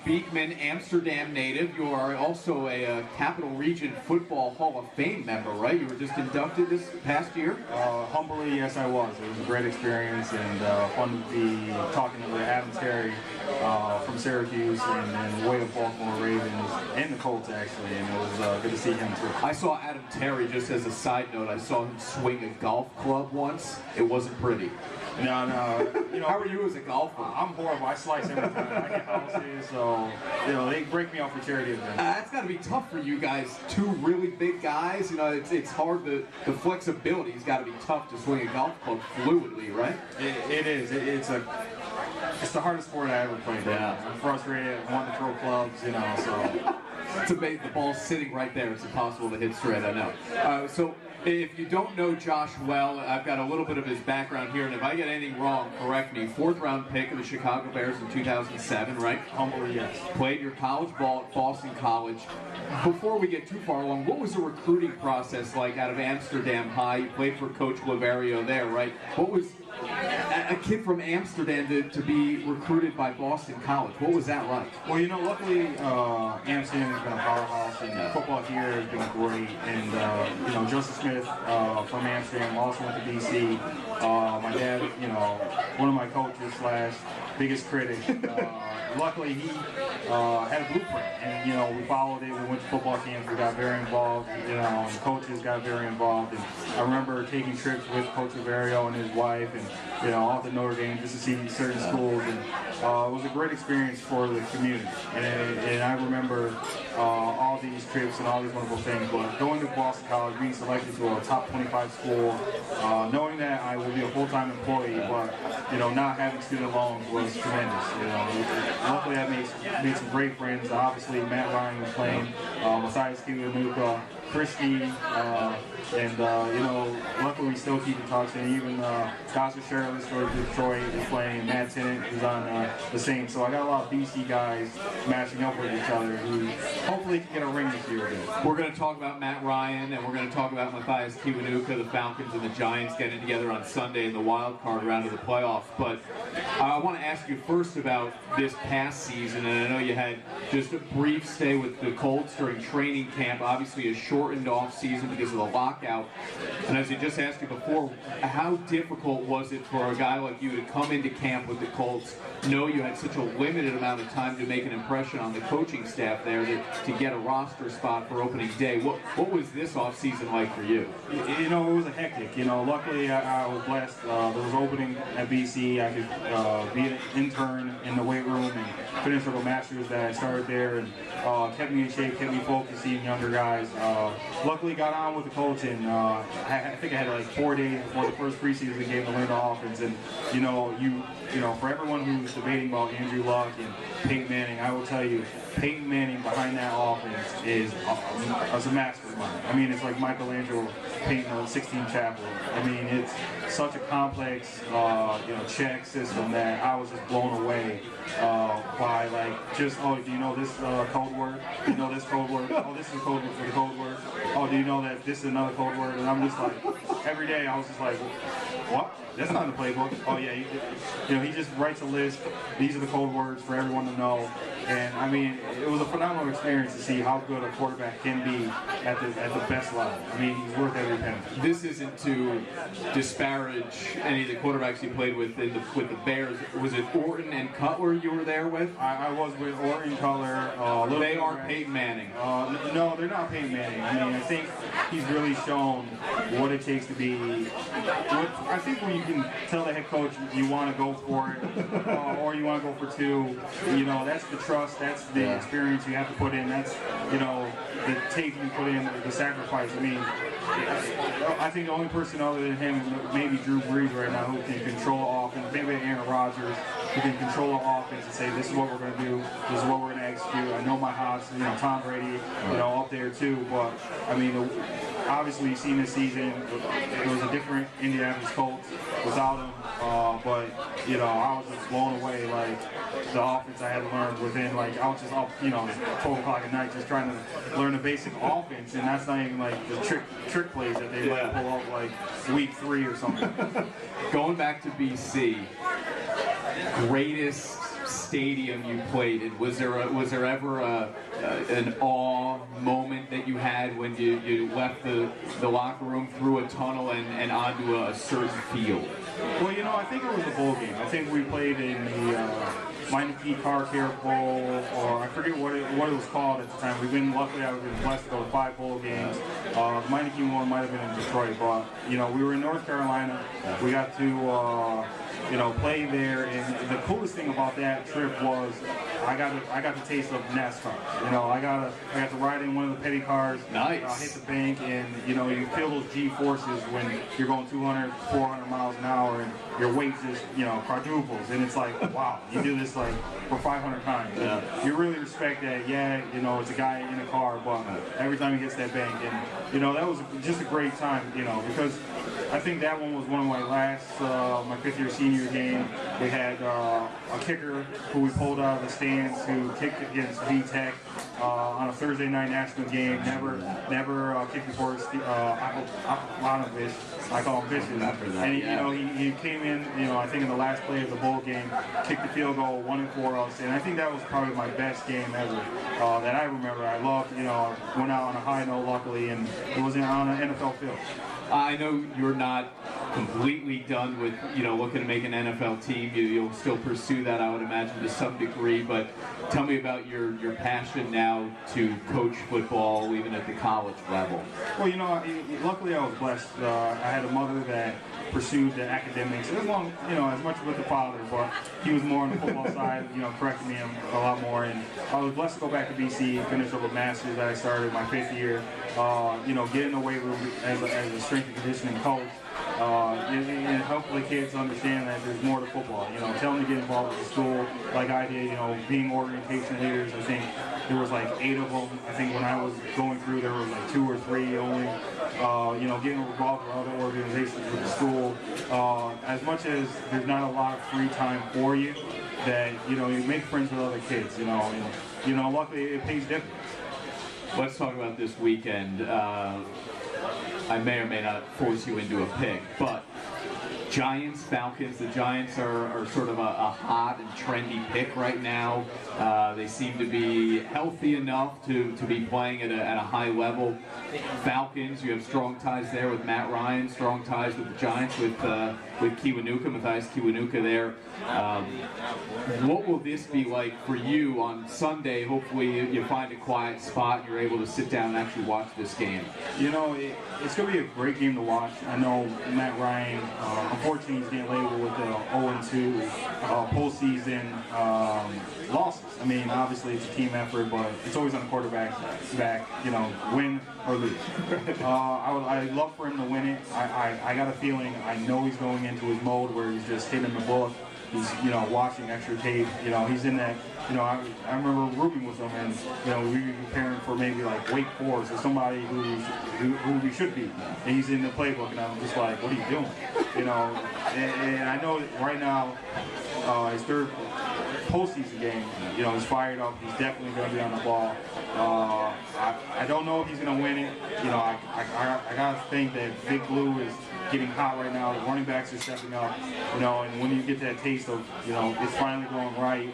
Beekman, Amsterdam native. You are also a Capital Region Football Hall of Fame member, right? You were just inducted this past year? Humbly, yes, I was. It was a great experience and fun to be talking to Adam Terry from Syracuse and way of Baltimore Ravens and the Colts, actually, and it was good to see him too. I saw Adam Terry, just as a side note, I saw him swing a golf club once. It wasn't pretty. No, you know. How are you as a golfer? I'm horrible. I slice every time. I get houses, so you know they break me off for charity events. That's got to be tough for you guys. Two really big guys. You know, it's hard. The flexibility's got to be tough to swing a golf club fluidly, right? It is. It's the hardest sport I ever played. Yeah. I'm frustrated. I want to throw clubs, you know. So. It's amazing. The ball's sitting right there. It's impossible to hit straight, I know. So if you don't know Josh well, I've got a little bit of his background here, and if I get anything wrong, correct me. 4th round pick of the Chicago Bears in 2007, right? Humbly, yes. Played your college ball at Boston College. Before we get too far along, what was the recruiting process like out of Amsterdam High? You played for Coach Laverio there, right? What was a kid from Amsterdam to be recruited by Boston College? What was that like? Well, you know, luckily Amsterdam has been a powerhouse, and football here has been great. And you know, Justin Smith from Amsterdam also went to BC. My dad, you know, one of my coaches / biggest critic. Luckily, he had a blueprint, and you know, we followed it. We went to football camps. We got very involved. You know, and coaches got very involved. And I remember taking trips with Coach Laverio and his wife, and you know, off to Notre Dame just to see certain schools. And it was a great experience for the community. And I remember all these trips and all these wonderful things. But going to Boston College, being selected to a top 25 school, knowing that I will be a full-time employee, but you know, not having student loans was tremendous. You know. Luckily, I made some great friends. Obviously, Matt Ryan was playing, Messiah Skiwanuka, Christie, and you know, luckily we still keep in touch. And even Dr. Sherlitz for Detroit is playing, and Matt Tennant is on the same. So I got a lot of BC guys matching up with each other who hopefully can get a ring this year. We're going to talk about Matt Ryan, and we're going to talk about Matthias Kiwanuka, the Falcons and the Giants getting together on Sunday in the wild card round of the playoffs. But I want to ask you first about this past season, and I know you had just a brief stay with the Colts during training camp, obviously a shortened off season because of the lockout. And as I just asked you before, how difficult was it for a guy like you to come into camp with the Colts, know you had such a limited amount of time to make an impression on the coaching staff there to get a roster spot for opening day? What was this off season like for you? You know, it was a hectic. You know, luckily I was blessed. There was opening at BC. I could be an intern in the weight room and finish with a master's that I started there, and kept me in shape, kept me focused, seeing younger guys. Luckily got on with the coach, and I think I had like 4 days before the first preseason game to learn the offense. And you know, for everyone who's debating about Andrew Luck and Peyton Manning, I will tell you, Peyton Manning behind that offense is a mastermind. I mean, it's like Michelangelo painting a 16 Chapel. I mean, it's such a complex, you know, check system that I was just blown away by, like, just, oh, do you know this code word? Do you know this code word? Oh, this is the code word for the code word. Oh, do you know that this is another code word? And I'm just like, every day I was just like, what? That's not in the playbook. Oh yeah, you know, he just writes a list. These are the code words for everyone to know. And I mean, it was a phenomenal experience to see how good a quarterback can be at the best level. I mean, he's worth every penny. This isn't to disparage any of the quarterbacks you played with with the Bears. Was it Orton and Cutler you were there with? I was with Orton, Cutler. They aren't Peyton Manning. No, they're not Peyton Manning. I mean, I think he's really shown what it takes to be. I think when you can tell the head coach you want to go for it, or you want to go for two, you know, that's the trust, that's the experience you have to put in, that's, you know, the tape you put in, the sacrifice. I mean, I think the only person other than him, maybe Drew Brees right now, who can control the offense, maybe Aaron Rodgers, who can control the offense and say, this is what we're going to do, this is what we're going to execute. I know my hots, you know, Tom Brady, you know, up there too, but I mean, obviously you've seen this season, it was a different Indianapolis Colts without him, but, you know, I was just blown away, like, the offense I had to learn within, like, I was just up, you know, 12 o'clock at night just trying to learn the basic offense, and that's not even, like, the trick plays that they let pull out, like, week 3 or something. Going back to BC, greatest stadium you played in, was there ever an awe moment that you had when you left the locker room through a tunnel and onto a certain field? Well, you know, I think it was a bowl game. I think we played in the Meineke Car Care Bowl, or I forget what it was called at the time. Luckily I was blessed to go to 5 bowl games. The Meineke one might have been in Detroit, but, you know, we were in North Carolina. We got to, you know, play there, and the coolest thing about that trip was I got the taste of NASCAR. You know, I got to ride in one of the petty cars. Nice. Hit the bank, and you know, you feel those G forces when you're going 200, 400 miles an hour, and your weight just, you know, quadruples, and it's like, wow, you do this like for 500 times. Yeah. You really respect that. Yeah, you know, it's a guy in a car, but every time he hits that bank, and you know, that was just a great time. You know, because I think that one was one of my last, my 5th year senior game. We had a kicker who we pulled out of the stands who kicked against VTech on a Thursday night national game. Never kicked before Apollanovic. I call him Vicious. And you know, he came in, you know, I think in the last play of the bowl game, kicked the field goal, won it for us, and I think that was probably my best game ever that I remember. I loved, you know, went out on a high note luckily, and it was on an NFL field. I know you're not completely done with, you know, looking to make an NFL team. You'll still pursue that, I would imagine, to some degree. But tell me about your passion now to coach football, even at the college level. Well, you know, luckily I was blessed. I had a mother that pursued the academics, as long, you know, as much with the father, but he was more on the football side, you know, correcting me a lot more. And I was blessed to go back to BC, finish up a master's that I started my 5th year. You know, get in the weight room as a strength and conditioning coach. And hopefully kids understand that there's more to football. You know, tell them to get involved with the school like I did, you know, being orientation leaders. I think there was like 8 of them. I think when I was going through, there was like 2 or 3 only. You know, getting involved with other organizations with the school. As much as there's not a lot of free time for you, that, you know, you make friends with other kids, you know, and, you know, luckily it pays dividends. Let's talk about this weekend. I may or may not force you into a pick, but Giants, Falcons. The Giants are sort of a hot and trendy pick right now. They seem to be healthy enough to be playing at a high level. Falcons, you have strong ties there with Matt Ryan, strong ties with the Giants with Kiwanuka, Matthias Kiwanuka there. What will this be like for you on Sunday? Hopefully you find a quiet spot and you're able to sit down and actually watch this game. You know, it's going to be a great game to watch. I know Matt Ryan, unfortunately, he's getting labeled with the 0-2 postseason losses. I mean, obviously it's a team effort, but it's always on the quarterback's back, you know, win or lose. I'd love for him to win it. I got a feeling, I know he's going into his mode where he's just hitting the book. He's, you know, watching extra tape. You know, he's in that, you know, I remember rooming with him, and, you know, we were preparing for maybe like Wake Forest or somebody who we should be. And he's in the playbook, and I'm just like, what are you doing? You know, and I know that right now, his 3rd postseason game, you know, he's fired up. He's definitely going to be on the ball. I don't know if he's going to win it. You know, I got to think that Big Blue is getting hot right now. The running backs are stepping up, you know, and when you get that taste of, you know, it's finally going right,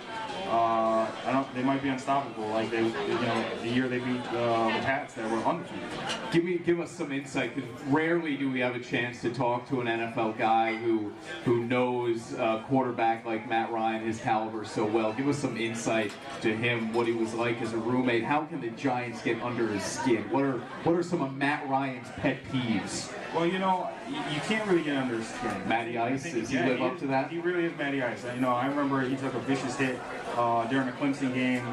they might be unstoppable like they, you know, the year they beat the Pats that were undefeated. Give us some insight, because rarely do we have a chance to talk to an NFL guy who knows a quarterback like Matt Ryan, his caliber, so well. Give us some insight to him, what he was like as a roommate. How can the Giants get under his skin? What are some of Matt Ryan's pet peeves? Well, you know, you can't really get under his skin. Matty Ice, does he live up to that? He really is Matty Ice. You know, I remember he took a vicious hit during the Clemson game.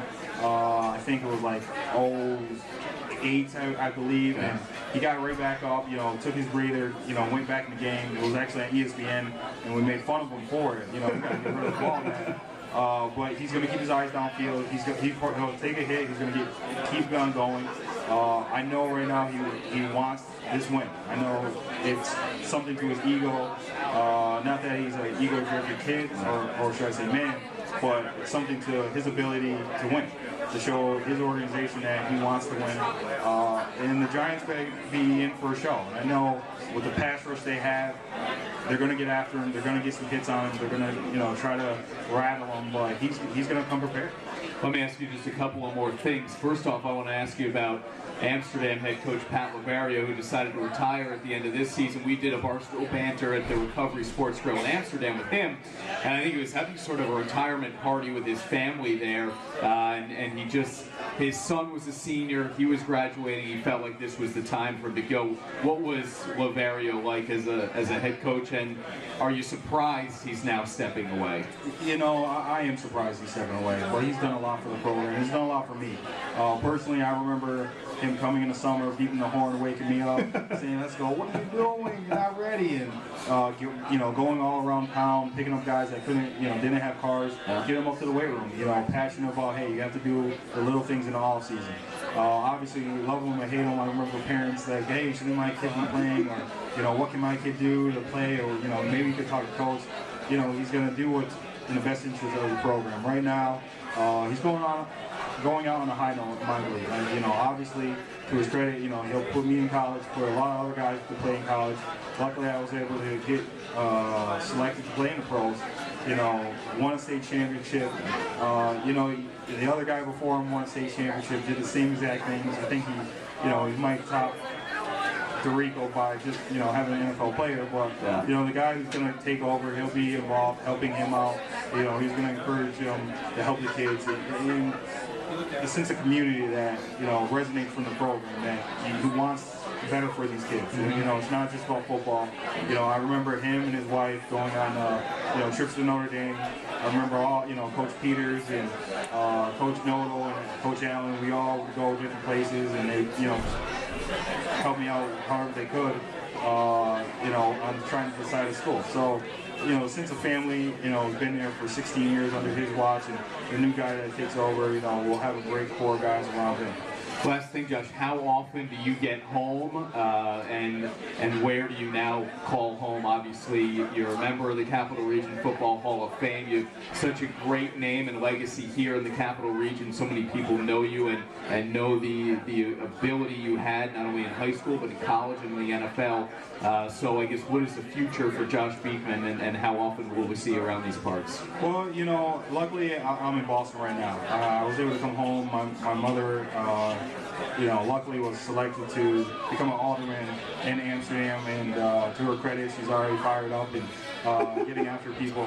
I think it was like 08, I believe, and he got right back up, you know, took his breather, you know, went back in the game. It was actually on ESPN, and we made fun of him for it. You know, we got to get rid of the ball now. But he's going to keep his eyes downfield. He'll take a hit. He's going to keep going. I know right now he wants this win. I know it's something to his ego. Not that he's an ego-driven kid, or should I say man, but it's something to his ability to win, to show his organization that he wants to win. And the Giants may be in for a show. And I know with the pass rush they have, they're going to get after him. They're going to get some hits on him. They're going to, you know, try to rattle him. But he's going to come prepared. Let me ask you just a couple of more things. First off, I want to ask you about Amsterdam head coach Pat Laverio, who decided to retire at the end of this season. We did a Barstool Banter at the Recovery Sports Grill in Amsterdam with him, and I think he was having sort of a retirement party with his family there, and he just, his son was a senior, he was graduating, he felt like this was the time for him to go. What was Laverio like as a head coach, and are you surprised he's now stepping away? You know, I am surprised he's stepping away, but he's done a lot for the program. He's done a lot for me. Personally, I remember him coming in the summer, beating the horn, waking me up, saying, "Let's go. What are you doing? You're not ready." And you know, going all around town, picking up guys that couldn't, you know, didn't have cars, get them up to the weight room. You know, passionate about, hey, you have to do the little things in the off season. Obviously, we love them or hate them. I remember parents like, "Hey, shouldn't my kid be playing?" Or, you know, "What can my kid do to play?" Or, you know, maybe you could talk to coach. You know, he's going to do what's in the best interest of the program. Right now, he's going out on a high note, I believe. And, you know, obviously, to his credit, you know, he'll put me in college, put a lot of other guys to play in college. Luckily, I was able to get selected to play in the pros. You know, won a state championship. You know, the other guy before him won a state championship, did the same exact things. I think he, you know, he might top Dorico by just, you know, having an NFL player, but you know, the guy who's going to take over, he'll be involved, helping him out. You know, he's going to encourage him to help the kids, and the sense of community that, you know, resonates from the program, that he wants better for these kids. And, you know, it's not just about football. You know, I remember him and his wife going on, you know, trips to Notre Dame. I remember all, you know, Coach Peters and Coach Noto and Coach Allen. We all would go different places, and they, you know, helped me out however they could, you know, on trying to decide a school. So, you know, since a family, you know, has been there for 16 years under his watch, and the new guy that takes over, you know, we'll have a great core of guys around him. Last thing, Josh, how often do you get home, and where do you now call home? Obviously, you're a member of the Capital Region Football Hall of Fame. You have such a great name and legacy here in the Capital Region. So many people know you and know the ability you had, not only in high school, but in college and in the NFL. So I guess, what is the future for Josh Beekman, and how often will we see you around these parts? Well, you know, luckily I'm in Boston right now. I was able to come home. My mother, you know, luckily was selected to become an alderman in Amsterdam, and to her credit, she's already fired up and getting after people.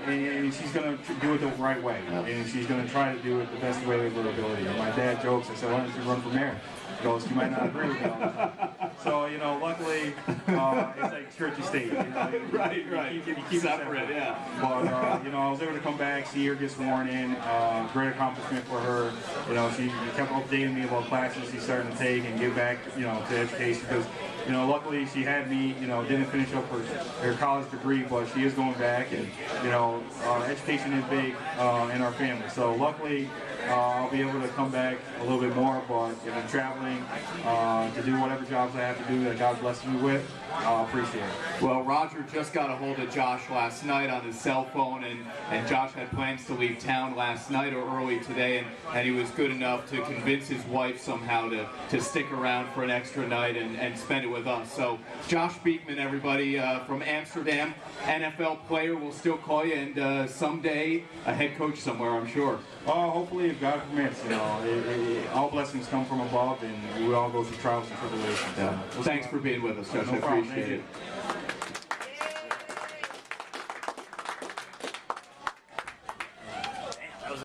And she's going to do it the right way, and she's going to try to do it the best way of her ability. And my dad jokes, I said, "Why don't you run for mayor?" He goes, "You might not agree with me all the time." So, you know, luckily, it's like church and state. You know, right. You keep separate, yeah. But, you know, I was able to come back, see her get sworn in. Great accomplishment for her. You know, she kept updating me about classes she's starting to take and give back, you know, to education. Because, you know, luckily she had me, you know, didn't finish up her college degree, but she is going back. And, you know, education is big in our family. So luckily, I'll be able to come back a little bit more, but if I'm traveling to do whatever jobs I have to do that God blesses me with, I'll appreciate it. Well, Roger just got a hold of Josh last night on his cell phone, and Josh had plans to leave town last night or early today, and he was good enough to convince his wife somehow to stick around for an extra night and spend it with us. So Josh Beekman, everybody, from Amsterdam, NFL player, we'll still call you, and someday a head coach somewhere, I'm sure. Hopefully, if God permits, you know, all blessings come from above, and we all go through trials and tribulations. Yeah. Well, thanks for being with us, Josh. No I problem. appreciate it.